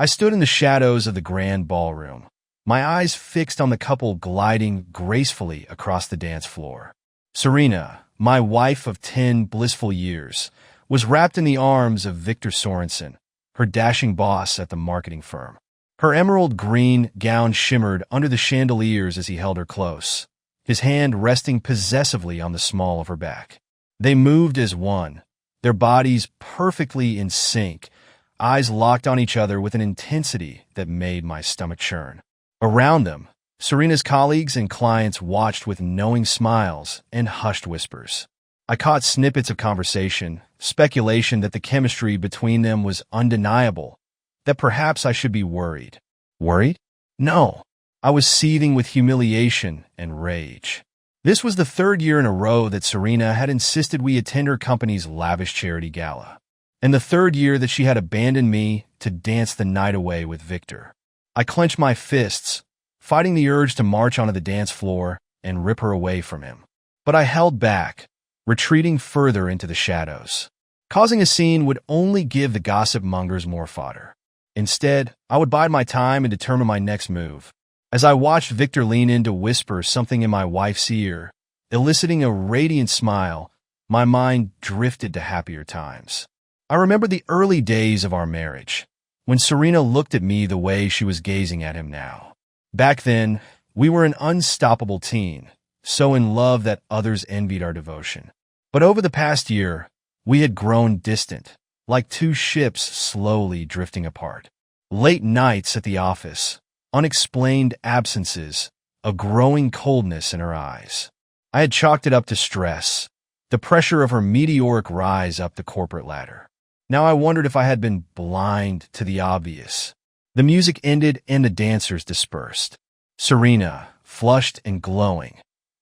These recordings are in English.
I stood in the shadows of the grand ballroom, my eyes fixed on the couple gliding gracefully across the dance floor. Serena, my wife of 10 blissful years, was wrapped in the arms of Victor Sorensen, her dashing boss at the marketing firm. Her emerald green gown shimmered under the chandeliers as he held her close, his hand resting possessively on the small of her back. They moved as one, their bodies perfectly in sync, eyes locked on each other with an intensity that made my stomach churn. Around them, Serena's colleagues and clients watched with knowing smiles and hushed whispers. I caught snippets of conversation, speculation that the chemistry between them was undeniable, that perhaps I should be worried. Worried? No. I was seething with humiliation and rage. This was the third year in a row that Serena had insisted we attend her company's lavish charity gala, and the third year that she had abandoned me to dance the night away with Victor. I clenched my fists, fighting the urge to march onto the dance floor and rip her away from him. But I held back, retreating further into the shadows. Causing a scene would only give the gossip mongers more fodder. Instead, I would bide my time and determine my next move. As I watched Victor lean in to whisper something in my wife's ear, eliciting a radiant smile, my mind drifted to happier times. I remember the early days of our marriage, when Serena looked at me the way she was gazing at him now. Back then, we were an unstoppable teen, so in love that others envied our devotion. But over the past year, we had grown distant, like two ships slowly drifting apart. Late nights at the office, unexplained absences, a growing coldness in her eyes. I had chalked it up to stress, the pressure of her meteoric rise up the corporate ladder. Now I wondered if I had been blind to the obvious. The music ended and the dancers dispersed. Serena, flushed and glowing,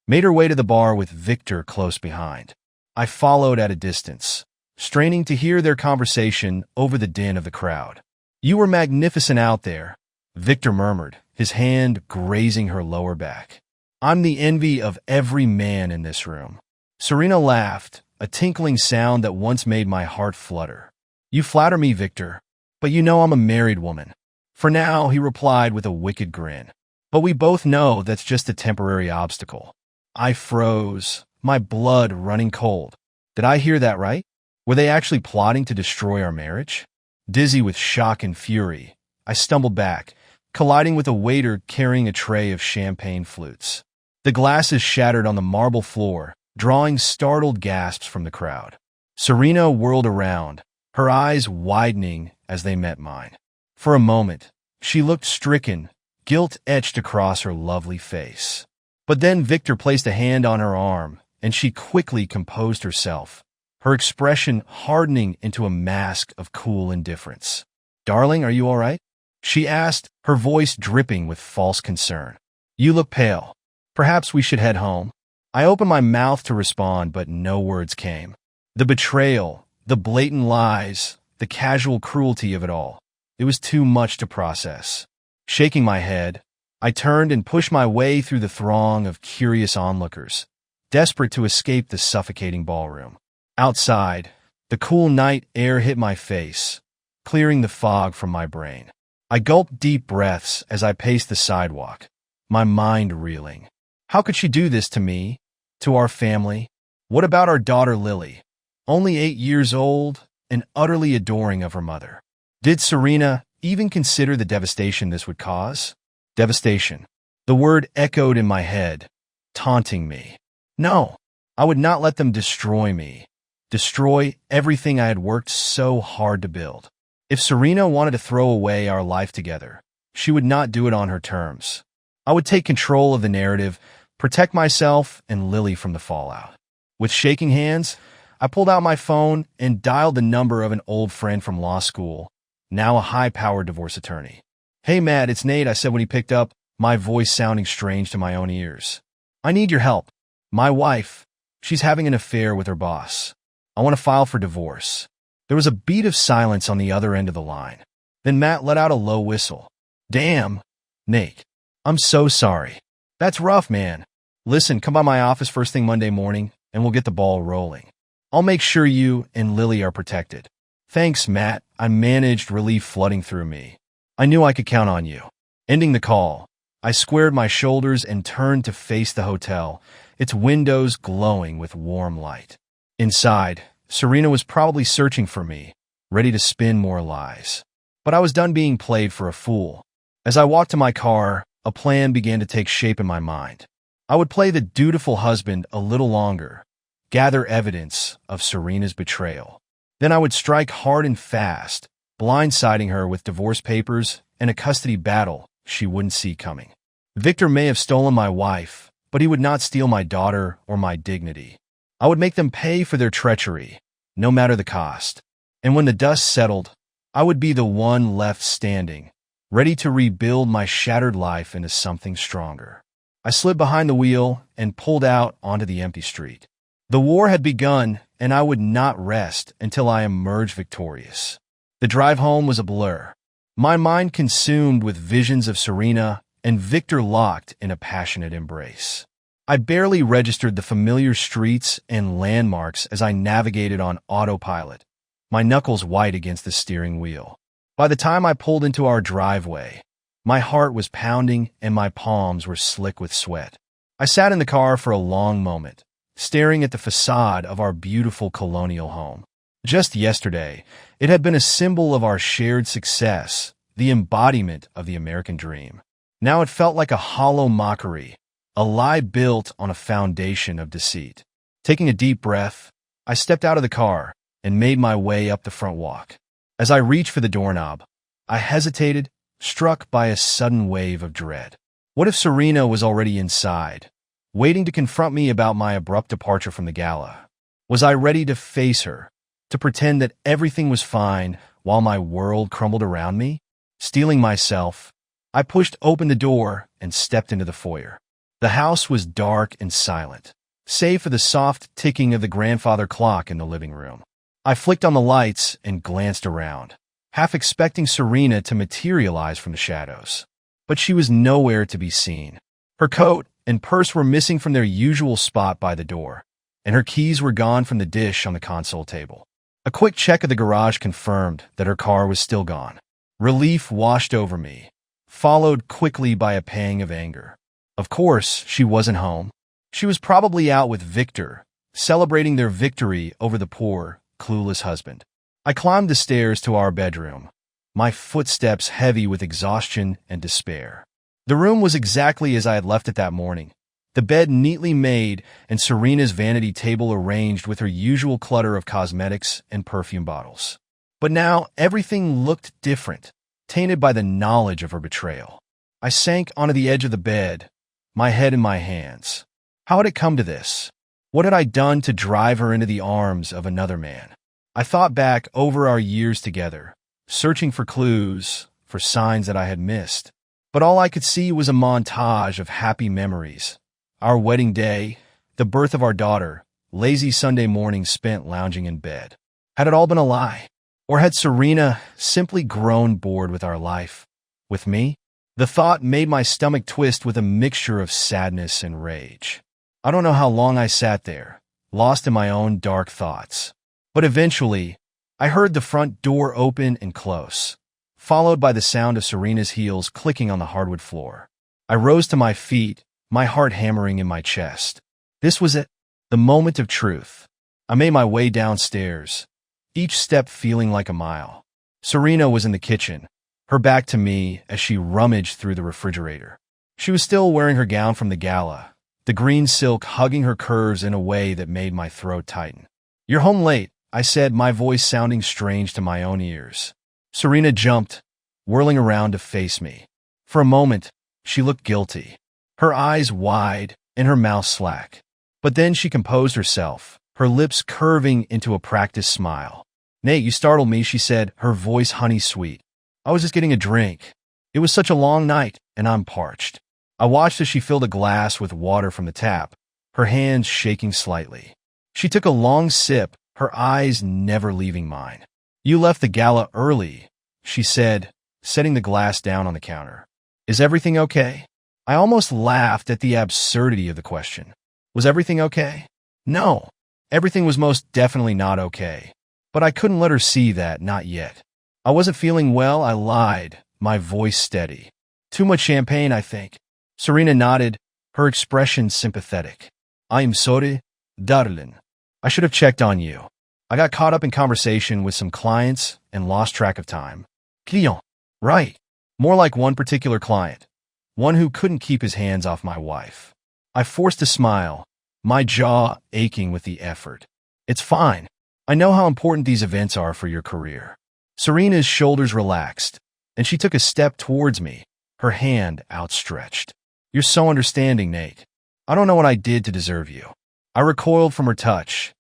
made her way to the bar with Victor close behind. I followed at a distance, straining to hear their conversation over the din of the crowd. "You were magnificent out there," Victor murmured, his hand grazing her lower back. "I'm the envy of every man in this room." Serena laughed, a tinkling sound that once made my heart flutter. "You flatter me, Victor, but you know I'm a married woman." "For now," he replied with a wicked grin. "But we both know that's just a temporary obstacle." I froze, my blood running cold. Did I hear that right? Were they actually plotting to destroy our marriage? Dizzy with shock and fury, I stumbled back, colliding with a waiter carrying a tray of champagne flutes. The glasses shattered on the marble floor, drawing startled gasps from the crowd. Serena whirled around, her eyes widening as they met mine. For a moment, she looked stricken, guilt etched across her lovely face. But then Victor placed a hand on her arm, and she quickly composed herself, her expression hardening into a mask of cool indifference. "Darling, are you all right?" she asked, her voice dripping with false concern. "You look pale. Perhaps we should head home." I opened my mouth to respond, but no words came. The betrayal, the blatant lies, the casual cruelty of it all. It was too much to process. Shaking my head, I turned and pushed my way through the throng of curious onlookers, desperate to escape the suffocating ballroom. Outside, the cool night air hit my face, clearing the fog from my brain. I gulped deep breaths as I paced the sidewalk, my mind reeling. How could she do this to me, to our family? What about our daughter Lily, only 8 years old and utterly adoring of her mother? Did Serena even consider the devastation this would cause? Devastation. The word echoed in my head, taunting me. No, I would not let them destroy me, destroy everything I had worked so hard to build. If Serena wanted to throw away our life together, she would not do it on her terms. I would take control of the narrative, protect myself and Lily from the fallout. With shaking hands, I pulled out my phone and dialed the number of an old friend from law school, now a high-powered divorce attorney. "Hey, Matt, it's Nate," I said when he picked up, my voice sounding strange to my own ears. "I need your help. My wife, she's having an affair with her boss. I want to file for divorce." There was a beat of silence on the other end of the line. Then Matt let out a low whistle. "Damn, Nate. I'm so sorry. That's rough, man. Listen, come by my office first thing Monday morning, and we'll get the ball rolling. I'll make sure you and Lily are protected." "Thanks, Matt," I managed, relief flooding through me. I knew I could count on you. Ending the call, I squared my shoulders and turned to face the hotel, its windows glowing with warm light. Inside, Serena was probably searching for me, ready to spin more lies. But I was done being played for a fool. As I walked to my car, a plan began to take shape in my mind. I would play the dutiful husband a little longer, gather evidence of Serena's betrayal. Then I would strike hard and fast, blindsiding her with divorce papers and a custody battle she wouldn't see coming. Victor may have stolen my wife, but he would not steal my daughter or my dignity. I would make them pay for their treachery, no matter the cost. And when the dust settled, I would be the one left standing, ready to rebuild my shattered life into something stronger. I slid behind the wheel and pulled out onto the empty street. The war had begun, and I would not rest until I emerged victorious. The drive home was a blur, my mind consumed with visions of Serena and Victor locked in a passionate embrace. I barely registered the familiar streets and landmarks as I navigated on autopilot, my knuckles white against the steering wheel. By the time I pulled into our driveway, my heart was pounding and my palms were slick with sweat. I sat in the car for a long moment, staring at the facade of our beautiful colonial home. Just yesterday, it had been a symbol of our shared success, the embodiment of the American dream. Now it felt like a hollow mockery, a lie built on a foundation of deceit. Taking a deep breath, I stepped out of the car and made my way up the front walk. As I reached for the doorknob, I hesitated, struck by a sudden wave of dread. What if Serena was already inside, waiting to confront me about my abrupt departure from the gala? Was I ready to face her, to pretend that everything was fine while my world crumbled around me? Steeling myself, I pushed open the door and stepped into the foyer. The house was dark and silent, save for the soft ticking of the grandfather clock in the living room. I flicked on the lights and glanced around, half expecting Serena to materialize from the shadows. But she was nowhere to be seen. Her coat and purse were missing from their usual spot by the door, and her keys were gone from the dish on the console table. A quick check of the garage confirmed that her car was still gone. Relief washed over me, followed quickly by a pang of anger. Of course, she wasn't home. She was probably out with Victor, celebrating their victory over the poor, clueless husband. I climbed the stairs to our bedroom, my footsteps heavy with exhaustion and despair. The room was exactly as I had left it that morning, the bed neatly made and Serena's vanity table arranged with her usual clutter of cosmetics and perfume bottles. But now everything looked different, tainted by the knowledge of her betrayal. I sank onto the edge of the bed, my head in my hands. How had it come to this? What had I done to drive her into the arms of another man? I thought back over our years together, searching for clues, for signs that I had missed. But all I could see was a montage of happy memories. Our wedding day, the birth of our daughter, lazy Sunday mornings spent lounging in bed. Had it all been a lie? Or had Serena simply grown bored with our life? With me? The thought made my stomach twist with a mixture of sadness and rage. I don't know how long I sat there, lost in my own dark thoughts. But eventually, I heard the front door open and close, followed by the sound of Serena's heels clicking on the hardwood floor. I rose to my feet, my heart hammering in my chest. This was it, the moment of truth. I made my way downstairs, each step feeling like a mile. Serena was in the kitchen, her back to me as she rummaged through the refrigerator. She was still wearing her gown from the gala, the green silk hugging her curves in a way that made my throat tighten. "You're home late," I said, my voice sounding strange to my own ears. Serena jumped, whirling around to face me. For a moment, she looked guilty, her eyes wide and her mouth slack. But then she composed herself, her lips curving into a practiced smile. "Nate, you startled me," she said, her voice honey-sweet. "I was just getting a drink. It was such a long night, and I'm parched." I watched as she filled a glass with water from the tap, her hands shaking slightly. She took a long sip, her eyes never leaving mine. "You left the gala early," she said, setting the glass down on the counter. "Is everything okay?" I almost laughed at the absurdity of the question. Was everything okay? No, everything was most definitely not okay. But I couldn't let her see that, not yet. I wasn't feeling well, I lied, my voice steady. Too much champagne, I think. Serena nodded, her expression sympathetic. I'm sorry, darling. I should have checked on you. I got caught up in conversation with some clients and lost track of time. Client. Right. More like one particular client. One who couldn't keep his hands off my wife. I forced a smile, my jaw aching with the effort. It's fine. I know how important these events are for your career. Serena's shoulders relaxed, and she took a step towards me, her hand outstretched. You're so understanding, Nate. I don't know what I did to deserve you. I recoiled from her touch,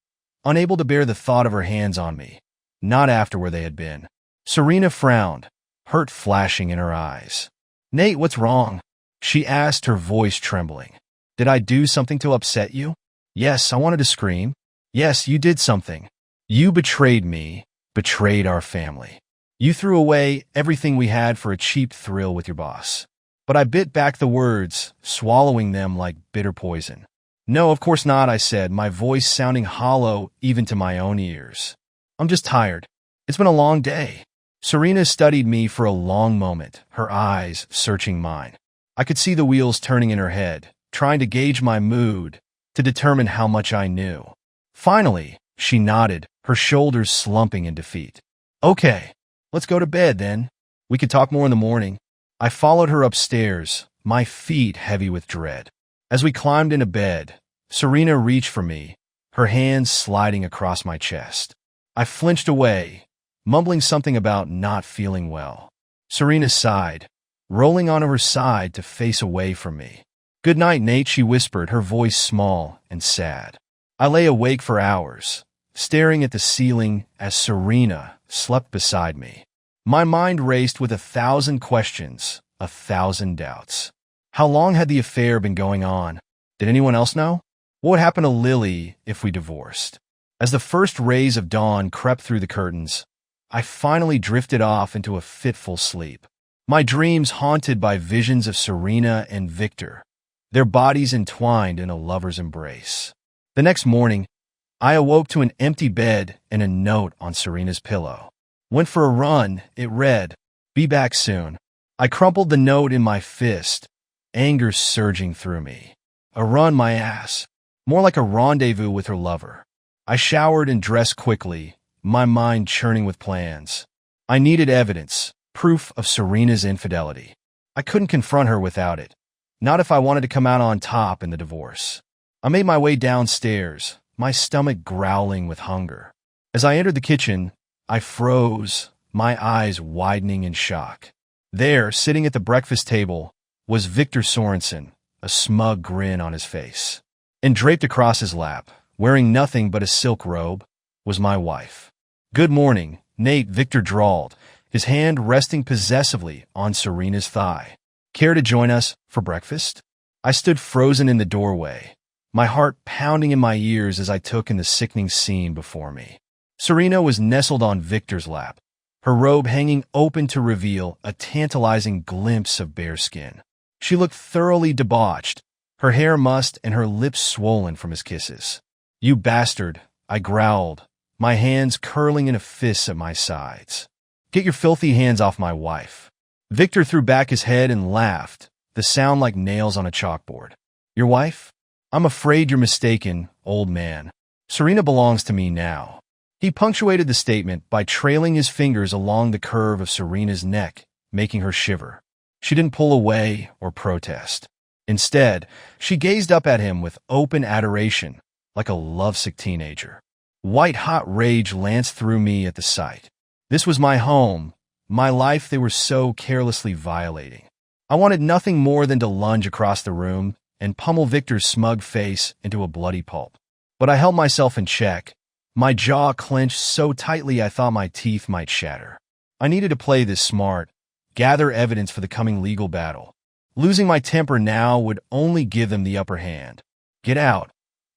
unable to bear the thought of her hands on me, not after where they had been. Serena frowned, hurt flashing in her eyes. Nate, what's wrong? She asked, her voice trembling. Did I do something to upset you? Yes, I wanted to scream. Yes, you did something. You betrayed me, betrayed our family. You threw away everything we had for a cheap thrill with your boss. But I bit back the words, swallowing them like bitter poison. No, of course not, I said, my voice sounding hollow even to my own ears. I'm just tired. It's been a long day. Serena studied me for a long moment, her eyes searching mine. I could see the wheels turning in her head, trying to gauge my mood, to determine how much I knew. Finally, she nodded, her shoulders slumping in defeat. Okay, let's go to bed then. We could talk more in the morning. I followed her upstairs, my feet heavy with dread. As we climbed into bed, Serena reached for me, her hands sliding across my chest. I flinched away, mumbling something about not feeling well. Serena sighed, rolling onto her side to face away from me. Good night, Nate, she whispered, her voice small and sad. I lay awake for hours, staring at the ceiling as Serena slept beside me. My mind raced with 1,000 questions, 1,000 doubts. How long had the affair been going on? Did anyone else know? What would happen to Lily if we divorced? As the first rays of dawn crept through the curtains, I finally drifted off into a fitful sleep. My dreams haunted by visions of Serena and Victor, their bodies entwined in a lover's embrace. The next morning, I awoke to an empty bed and a note on Serena's pillow. Went for a run, it read, "Be back soon." I crumpled the note in my fist, anger surging through me. A run, my ass. More like a rendezvous with her lover. I showered and dressed quickly, my mind churning with plans. I needed evidence, proof of Serena's infidelity. I couldn't confront her without it, not if I wanted to come out on top in the divorce. I made my way downstairs, my stomach growling with hunger. As I entered the kitchen, I froze, my eyes widening in shock. There, sitting at the breakfast table, was Victor Sorensen, a smug grin on his face. And draped across his lap, wearing nothing but a silk robe, was my wife. "Good morning, Nate," Victor drawled, his hand resting possessively on Serena's thigh. "Care to join us for breakfast?" I stood frozen in the doorway, my heart pounding in my ears as I took in the sickening scene before me. Serena was nestled on Victor's lap, her robe hanging open to reveal a tantalizing glimpse of bare skin. She looked thoroughly debauched, her hair mussed and her lips swollen from his kisses. "You bastard," I growled, my hands curling in a fist at my sides. "Get your filthy hands off my wife." Victor threw back his head and laughed, the sound like nails on a chalkboard. "Your wife? I'm afraid you're mistaken, old man. Serena belongs to me now." He punctuated the statement by trailing his fingers along the curve of Serena's neck, making her shiver. She didn't pull away or protest. Instead, she gazed up at him with open adoration, like a lovesick teenager. White-hot rage lanced through me at the sight. This was my home, my life they were so carelessly violating. I wanted nothing more than to lunge across the room and pummel Victor's smug face into a bloody pulp. But I held myself in check, my jaw clenched so tightly I thought my teeth might shatter. I needed to play this smart, gather evidence for the coming legal battle. Losing my temper now would only give them the upper hand. "Get out,"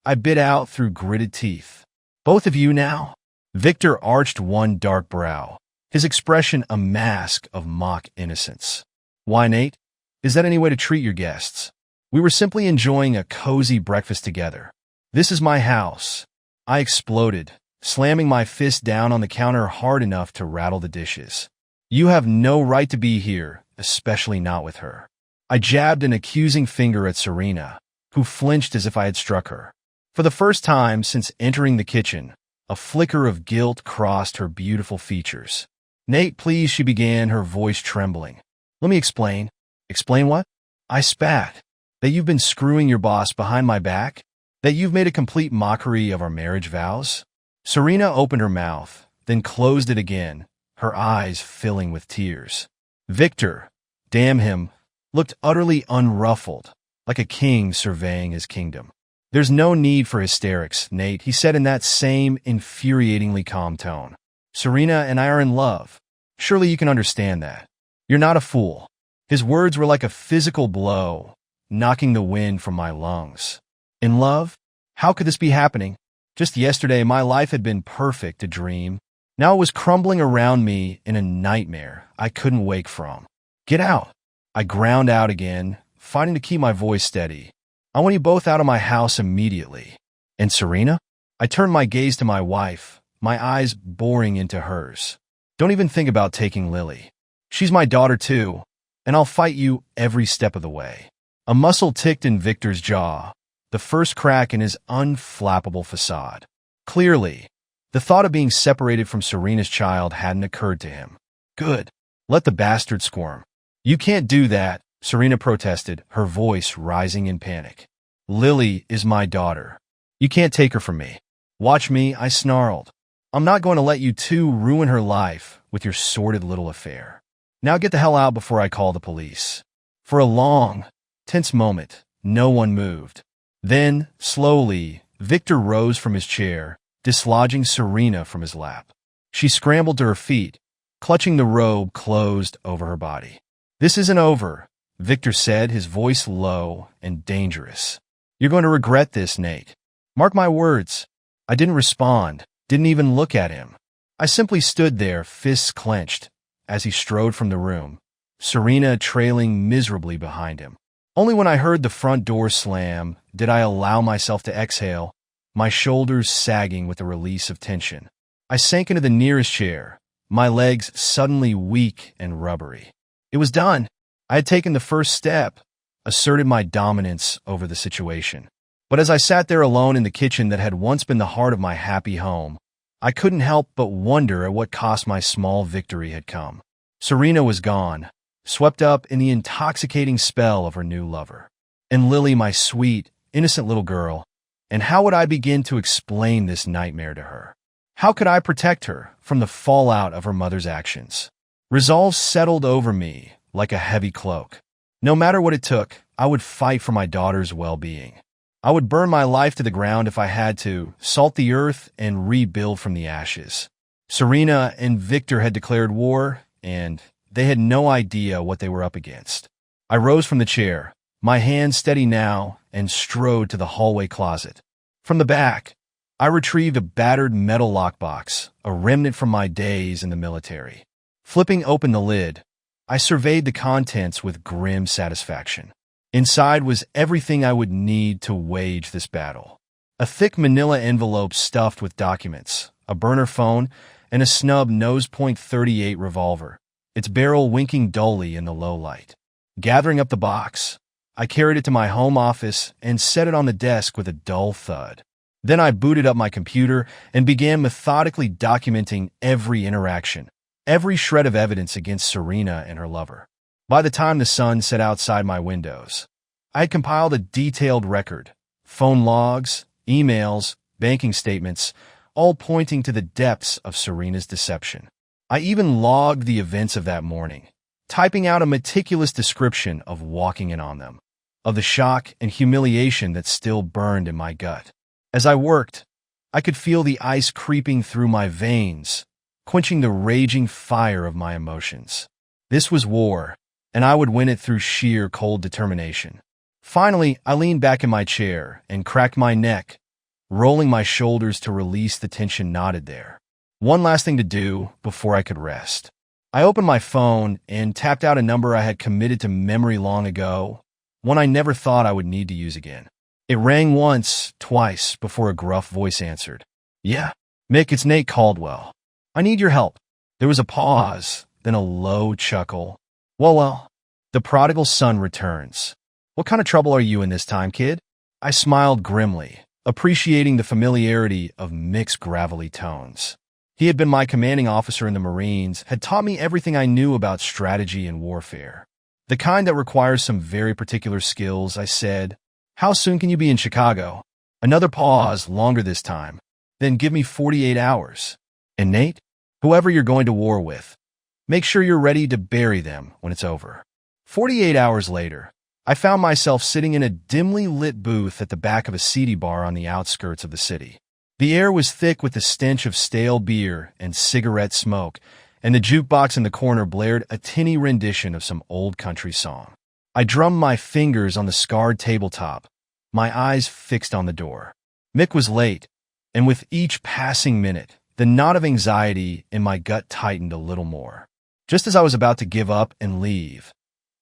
I bit out through gritted teeth. "Both of you now?" Victor arched one dark brow, his expression a mask of mock innocence. "Why, Nate? Is that any way to treat your guests? We were simply enjoying a cozy breakfast together. This is my house." I exploded, slamming my fist down on the counter hard enough to rattle the dishes. You have no right to be here, especially not with her. I jabbed an accusing finger at Serena, who flinched as if I had struck her. For the first time since entering the kitchen, a flicker of guilt crossed her beautiful features. Nate, please, she began, her voice trembling. Let me explain. Explain what? I spat. That you've been screwing your boss behind my back? That you've made a complete mockery of our marriage vows? Serena opened her mouth, then closed it again, her eyes filling with tears. Victor, damn him, looked utterly unruffled, like a king surveying his kingdom. There's no need for hysterics, Nate, he said in that same infuriatingly calm tone. Serena and I are in love. Surely you can understand that. You're not a fool. His words were like a physical blow, knocking the wind from my lungs. In love? How could this be happening? Just yesterday, my life had been perfect, a dream. Now it was crumbling around me in a nightmare I couldn't wake from. Get out. I ground out again, fighting to keep my voice steady. I want you both out of my house immediately. And Serena? I turned my gaze to my wife, my eyes boring into hers. Don't even think about taking Lily. She's my daughter too, and I'll fight you every step of the way. A muscle ticked in Victor's jaw, the first crack in his unflappable facade. Clearly, the thought of being separated from Serena's child hadn't occurred to him. Good. Let the bastard squirm. You can't do that, Serena protested, her voice rising in panic. Lily is my daughter. You can't take her from me. Watch me, I snarled. I'm not going to let you two ruin her life with your sordid little affair. Now get the hell out before I call the police. For a long, tense moment, no one moved. Then, slowly, Victor rose from his chair, dislodging Serena from his lap. She scrambled to her feet, clutching the robe closed over her body. This isn't over, Victor said, his voice low and dangerous. You're going to regret this, Nate. Mark my words. I didn't respond, didn't even look at him. I simply stood there, fists clenched, as he strode from the room, Serena trailing miserably behind him. Only when I heard the front door slam did I allow myself to exhale, my shoulders sagging with the release of tension. I sank into the nearest chair, my legs suddenly weak and rubbery. It was done. I had taken the first step, asserted my dominance over the situation. But as I sat there alone in the kitchen that had once been the heart of my happy home, I couldn't help but wonder at what cost my small victory had come. Serena was gone, swept up in the intoxicating spell of her new lover. And Lily, my sweet, innocent little girl, and how would I begin to explain this nightmare to her? How could I protect her from the fallout of her mother's actions? Resolve settled over me like a heavy cloak. No matter what it took, I would fight for my daughter's well-being. I would burn my life to the ground if I had to, salt the earth, and rebuild from the ashes. Serena and Victor had declared war, and they had no idea what they were up against. I rose from the chair, my hands steady now, and strode to the hallway closet. From the back, I retrieved a battered metal lockbox, a remnant from my days in the military. Flipping open the lid, I surveyed the contents with grim satisfaction. Inside was everything I would need to wage this battle. A thick manila envelope stuffed with documents, a burner phone, and a snub nose-point .38 revolver, its barrel winking dully in the low light. Gathering up the box, I carried it to my home office and set it on the desk with a dull thud. Then I booted up my computer and began methodically documenting every interaction, every shred of evidence against Serena and her lover. By the time the sun set outside my windows, I had compiled a detailed record, phone logs, emails, banking statements, all pointing to the depths of Serena's deception. I even logged the events of that morning, typing out a meticulous description of walking in on them, of the shock and humiliation that still burned in my gut. As I worked, I could feel the ice creeping through my veins, quenching the raging fire of my emotions. This was war, and I would win it through sheer cold determination. Finally, I leaned back in my chair and cracked my neck, rolling my shoulders to release the tension knotted there. One last thing to do before I could rest. I opened my phone and tapped out a number I had committed to memory long ago, one I never thought I would need to use again. It rang once, twice, before a gruff voice answered. Yeah, Mick, it's Nate Caldwell. I need your help. There was a pause, then a low chuckle. Well, the prodigal son returns. What kind of trouble are you in this time, kid? I smiled grimly, appreciating the familiarity of Mick's gravelly tones. He had been my commanding officer in the Marines, had taught me everything I knew about strategy and warfare. The kind that requires some very particular skills, I said. How soon can you be in Chicago? Another pause, longer this time. Then give me 48 hours. And Nate, whoever you're going to war with, make sure you're ready to bury them when it's over. 48 hours later, I found myself sitting in a dimly lit booth at the back of a seedy bar on the outskirts of the city. The air was thick with the stench of stale beer and cigarette smoke, and the jukebox in the corner blared a tinny rendition of some old country song. I drummed my fingers on the scarred tabletop, my eyes fixed on the door. Mick was late, and with each passing minute, the knot of anxiety in my gut tightened a little more. Just as I was about to give up and leave,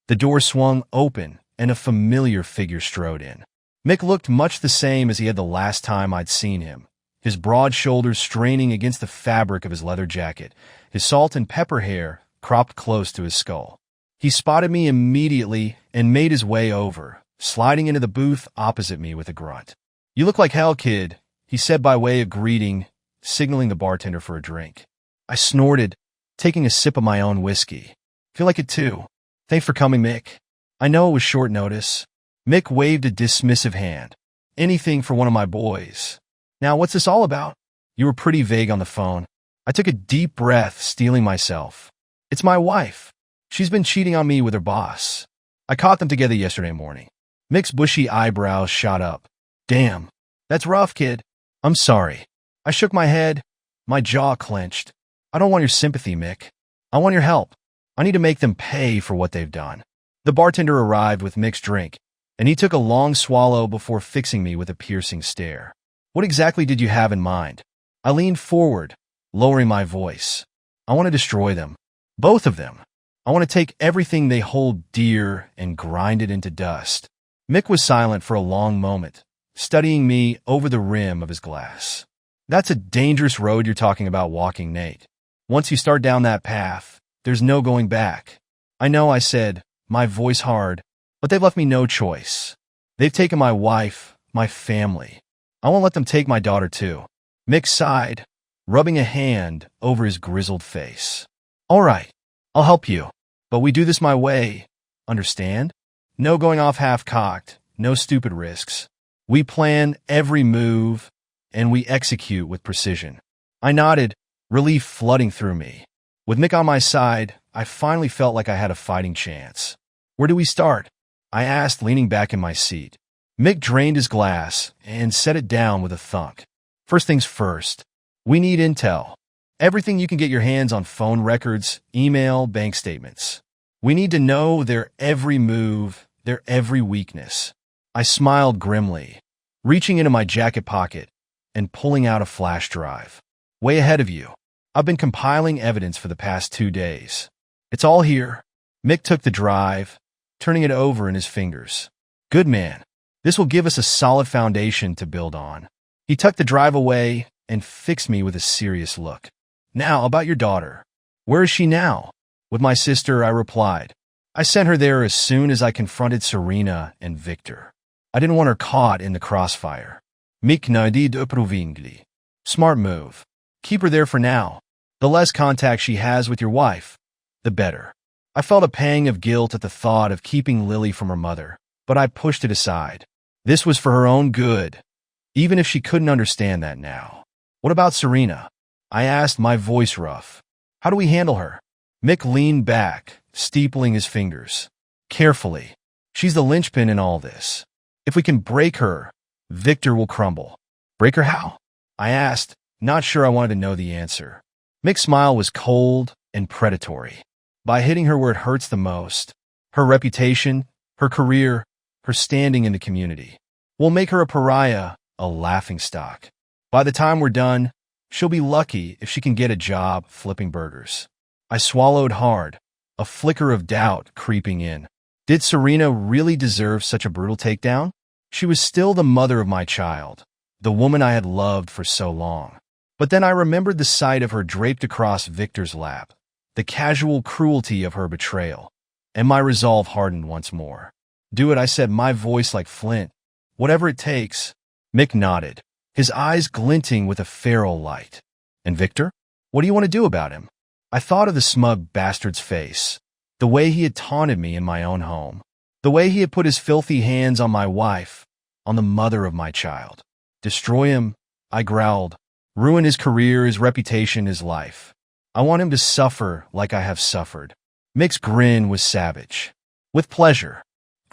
the door swung open and a familiar figure strode in. Mick looked much the same as he had the last time I'd seen him, his broad shoulders straining against the fabric of his leather jacket, his salt and pepper hair cropped close to his skull. He spotted me immediately and made his way over, sliding into the booth opposite me with a grunt. "You look like hell, kid," he said by way of greeting, signaling the bartender for a drink. I snorted, taking a sip of my own whiskey. "Feel like it too. Thanks for coming, Mick. I know it was short notice." Mick waved a dismissive hand. "Anything for one of my boys. Now, what's this all about?" "You were pretty vague on the phone." I took a deep breath, steeling myself. "It's my wife. She's been cheating on me with her boss. I caught them together yesterday morning." Mick's bushy eyebrows shot up. "Damn, that's rough, kid." "I'm sorry." I shook my head, my jaw clenched. "I don't want your sympathy, Mick. I want your help. I need to make them pay for what they've done." The bartender arrived with Mick's drink, and he took a long swallow before fixing me with a piercing stare. "What exactly did you have in mind?" I leaned forward, lowering my voice. "I want to destroy them. Both of them. I want to take everything they hold dear and grind it into dust." Mick was silent for a long moment, studying me over the rim of his glass. "That's a dangerous road you're talking about walking, Nate. Once you start down that path, there's no going back." "I know," I said, my voice hard, "but they've left me no choice. They've taken my wife, my family. I won't let them take my daughter too." Mick sighed, rubbing a hand over his grizzled face. "All right, I'll help you, but we do this my way. Understand? No going off half-cocked, no stupid risks. We plan every move, and we execute with precision." I nodded, relief flooding through me. With Mick on my side, I finally felt like I had a fighting chance. "Where do we start?" I asked, leaning back in my seat. Mick drained his glass and set it down with a thunk. "First things first, we need intel. Everything you can get your hands on: phone records, email, bank statements. We need to know their every move, their every weakness." I smiled grimly, reaching into my jacket pocket and pulling out a flash drive. "Way ahead of you. I've been compiling evidence for the past 2 days. It's all here." Mick took the drive, turning it over in his fingers. "Good man. This will give us a solid foundation to build on." He tucked the drive away and fixed me with a serious look. "Now, about your daughter. Where is she now?" "With my sister," I replied. "I sent her there as soon as I confronted Serena and Victor. I didn't want her caught in the crossfire." Mick nodded approvingly. "Smart move. Keep her there for now. The less contact she has with your wife, the better." I felt a pang of guilt at the thought of keeping Lily from her mother, but I pushed it aside. This was for her own good, even if she couldn't understand that now. "What about Serena?" I asked, my voice rough. "How do we handle her?" Mick leaned back, steepling his fingers. "Carefully. She's the linchpin in all this. If we can break her, Victor will crumble." "Break her how?" I asked, not sure I wanted to know the answer. Mick's smile was cold and predatory. "By hitting her where it hurts the most. Her reputation, her career, her standing in the community. We'll make her a pariah, a laughingstock. By the time we're done, she'll be lucky if she can get a job flipping burgers." I swallowed hard, a flicker of doubt creeping in. Did Serena really deserve such a brutal takedown? She was still the mother of my child, the woman I had loved for so long. But then I remembered the sight of her draped across Victor's lap, the casual cruelty of her betrayal, and my resolve hardened once more. "Do it," I said, my voice like flint. "Whatever it takes." Mick nodded, his eyes glinting with a feral light. "And Victor? What do you want to do about him?" I thought of the smug bastard's face, the way he had taunted me in my own home, the way he had put his filthy hands on my wife, on the mother of my child. "Destroy him," I growled. "Ruin his career, his reputation, his life. I want him to suffer like I have suffered." Mick's grin was savage. "With pleasure."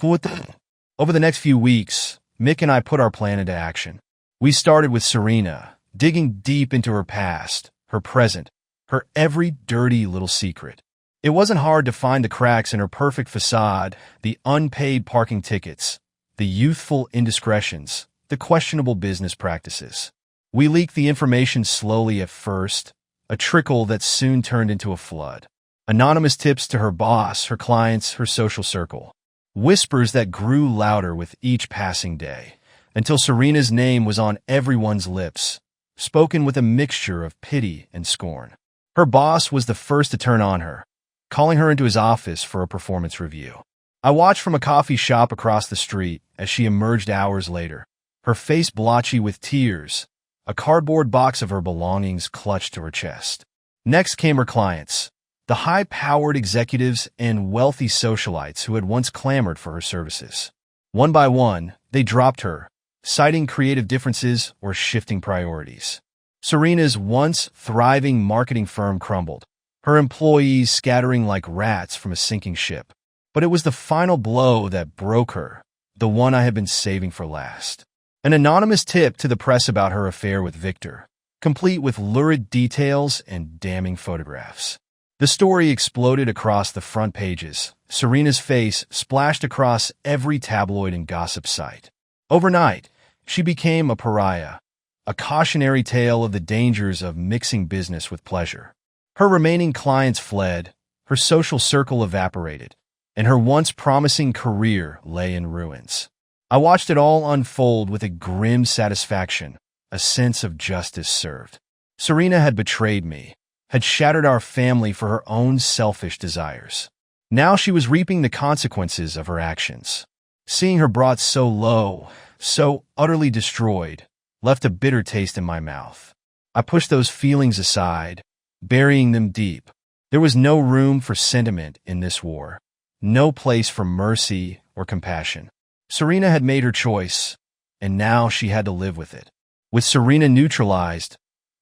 Over the next few weeks, Mick and I put our plan into action. We started with Serena, digging deep into her past, her present, her every dirty little secret. It wasn't hard to find the cracks in her perfect facade, the unpaid parking tickets, the youthful indiscretions, the questionable business practices. We leaked the information slowly at first, a trickle that soon turned into a flood. Anonymous tips to her boss, her clients, her social circle. Whispers that grew louder with each passing day, until Serena's name was on everyone's lips, spoken with a mixture of pity and scorn. Her boss was the first to turn on her, calling her into his office for a performance review. I watched from a coffee shop across the street as she emerged hours later, her face blotchy with tears, a cardboard box of her belongings clutched to her chest. Next came her clients, the high-powered executives and wealthy socialites who had once clamored for her services. One by one, they dropped her, citing creative differences or shifting priorities. Serena's once thriving marketing firm crumbled, her employees scattering like rats from a sinking ship. But it was the final blow that broke her, the one I had been saving for last. An anonymous tip to the press about her affair with Victor, complete with lurid details and damning photographs. The story exploded across the front pages, Serena's face splashed across every tabloid and gossip site. Overnight, she became a pariah, a cautionary tale of the dangers of mixing business with pleasure. Her remaining clients fled, her social circle evaporated, and her once promising career lay in ruins. I watched it all unfold with a grim satisfaction, a sense of justice served. Serena had betrayed me, had shattered our family for her own selfish desires. Now she was reaping the consequences of her actions. Seeing her brought so low, so utterly destroyed, left a bitter taste in my mouth. I pushed those feelings aside, burying them deep. There was no room for sentiment in this war, no place for mercy or compassion. Serena had made her choice, and now she had to live with it. With Serena neutralized,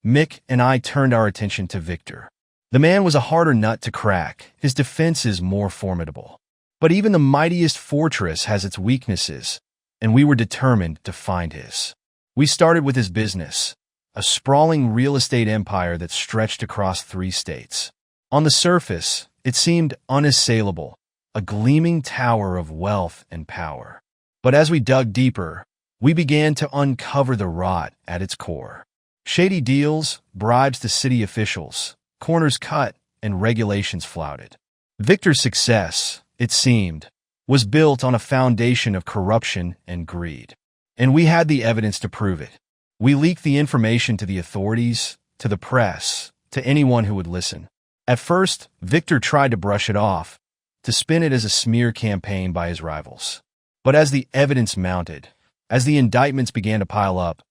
Mick and I turned our attention to Victor. The man was a harder nut to crack, his defenses more formidable. But even the mightiest fortress has its weaknesses, and we were determined to find his. We started with his business, a sprawling real estate empire that stretched across 3 states. On the surface, it seemed unassailable, a gleaming tower of wealth and power. But as we dug deeper, we began to uncover the rot at its core. Shady deals, bribes to city officials, corners cut, and regulations flouted. Victor's success, it seemed, was built on a foundation of corruption and greed. And we had the evidence to prove it. We leaked the information to the authorities, to the press, to anyone who would listen. At first, Victor tried to brush it off, to spin it as a smear campaign by his rivals. But as the evidence mounted, as the indictments began to pile up,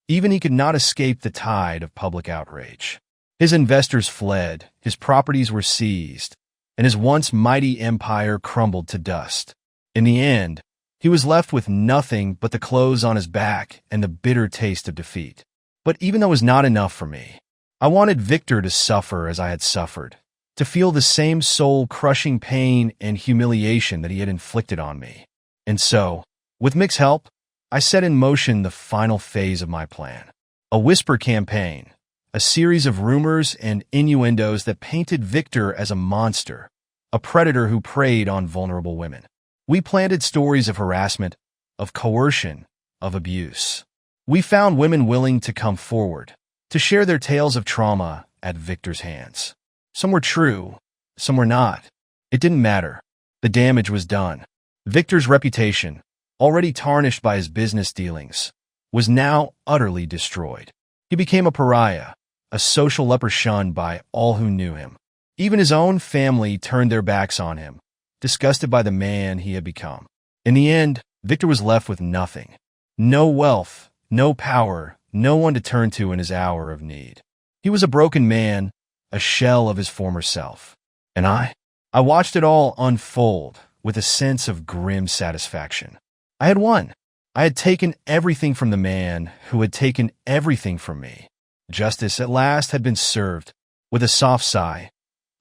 even he could not escape the tide of public outrage. His investors fled, his properties were seized, and his once mighty empire crumbled to dust. In the end, he was left with nothing but the clothes on his back and the bitter taste of defeat. But even that was not enough for me. I wanted Victor to suffer as I had suffered, to feel the same soul-crushing pain and humiliation that he had inflicted on me. And so, with Mick's help, I set in motion the final phase of my plan. A whisper campaign, a series of rumors and innuendos that painted Victor as a monster, a predator who preyed on vulnerable women. We planted stories of harassment, of coercion, of abuse. We found women willing to come forward, to share their tales of trauma at Victor's hands. Some were true, some were not. It didn't matter. The damage was done. Victor's reputation, already tarnished by his business dealings, was now utterly destroyed. He became a pariah, a social leper shunned by all who knew him. Even his own family turned their backs on him, disgusted by the man he had become. In the end, Victor was left with nothing. No wealth, no power, no one to turn to in his hour of need. He was a broken man, a shell of his former self. And I watched it all unfold with a sense of grim satisfaction. I had won. I had taken everything from the man who had taken everything from me. Justice at last had been served. With a soft sigh,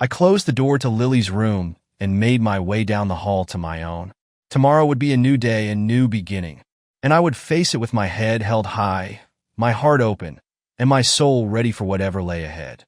I closed the door to Lily's room and made my way down the hall to my own. Tomorrow would be a new day, a new beginning, and I would face it with my head held high, my heart open, and my soul ready for whatever lay ahead.